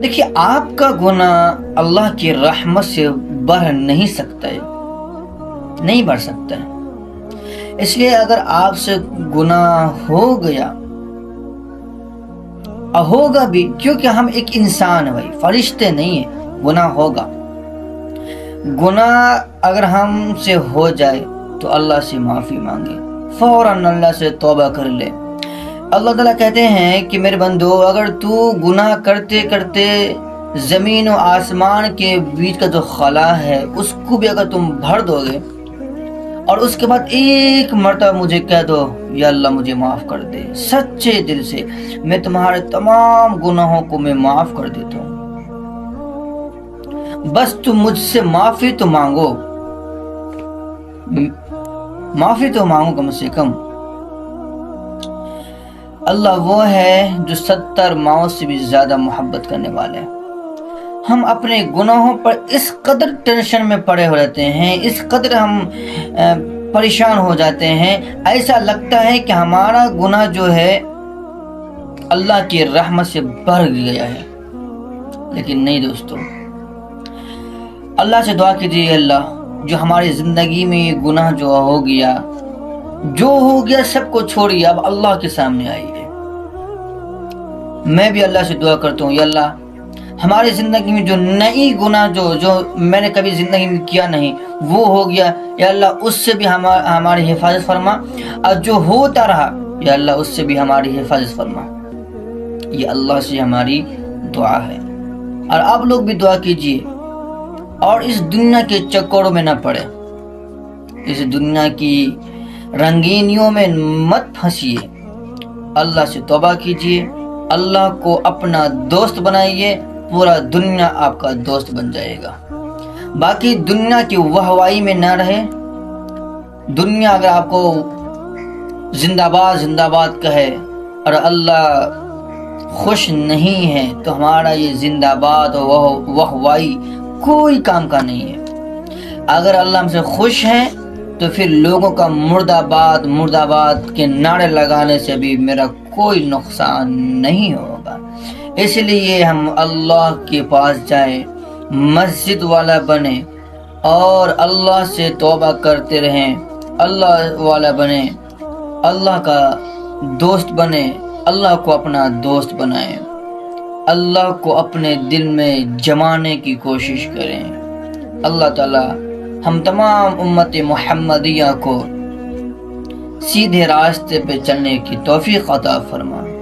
دیکھیے آپ کا گناہ اللہ کی رحمت سے بڑھ نہیں سکتا ہے، نہیں بڑھ سکتا ہے۔ اس لیے اگر آپ سے گناہ ہو گیا، ہوگا بھی، کیونکہ ہم ایک انسان ہیں بھائی، فرشتے نہیں ہیں، گناہ ہوگا۔ گناہ اگر ہم سے ہو جائے تو اللہ سے معافی مانگے، فوراً اللہ سے توبہ کر لے۔ اللہ تعالیٰ کہتے ہیں کہ میرے بندو، اگر تو گناہ کرتے کرتے زمین و آسمان کے بیچ کا جو خلا ہے اس کو بھی اگر تم بھر دو گے اور اس کے بعد ایک مرتبہ مجھے کہہ دو یا اللہ مجھے معاف کر دے، سچے دل سے، میں تمہارے تمام گناہوں کو میں معاف کر دیتا ہوں، بس تم مجھ سے معافی تو مانگو، معافی تو مانگو کم سے کم۔ اللہ وہ ہے جو 70 ماؤں سے بھی زیادہ محبت کرنے والے ہیں۔ ہم اپنے گناہوں پر اس قدر ٹینشن میں پڑے ہو رہتے ہیں، اس قدر ہم پریشان ہو جاتے ہیں، ایسا لگتا ہے کہ ہمارا گناہ جو ہے اللہ کی رحمت سے بڑھ گیا ہے، لیکن نہیں دوستو۔ اللہ سے دعا کیجیے، اللہ جو ہماری زندگی میں یہ گناہ جو ہو گیا سب کو چھوڑیے، اب اللہ کے سامنے آئیے۔ میں بھی اللہ سے دعا کرتا ہوں، یا اللہ ہماری زندگی میں جو نئی گناہ جو میں نے کبھی زندگی میں کیا نہیں وہ ہو گیا، یا اللہ اس سے بھی ہماری حفاظت فرما، اور جو ہوتا رہا یا اللہ اس سے بھی ہماری حفاظت فرما۔ یہ اللہ سے ہماری دعا ہے، اور آپ لوگ بھی دعا کیجئے، اور اس دنیا کے چکروں میں نہ پڑے، اس دنیا کی رنگینیوں میں مت پھنسیے، اللہ سے توبہ کیجئے، اللہ کو اپنا دوست بنائیے، پورا دنیا آپ کا دوست بن جائے گا۔ باقی دنیا کی واہوائی میں نہ رہے۔ دنیا اگر آپ کو زندہ باد زندہ باد کہے اور اللہ خوش نہیں ہے تو ہمارا یہ زندہ باد اور واہوائی کوئی کام کا نہیں ہے۔ اگر اللہ ہم سے خوش ہے تو پھر لوگوں کا مرد آباد کے نعرے لگانے سے بھی میرا کوئی نقصان نہیں ہوگا۔ اس لیے ہم اللہ کے پاس جائیں، مسجد والا بنیں اور اللہ سے توبہ کرتے رہیں، اللہ والا بنیں، اللہ کا دوست بنیں، اللہ کو اپنا دوست بنائیں، اللہ کو اپنے دل میں جمانے کی کوشش کریں۔ اللہ تعالی ہم تمام امت محمدیہ کو سیدھے راستے پہ چلنے کی توفیق عطا فرمائے۔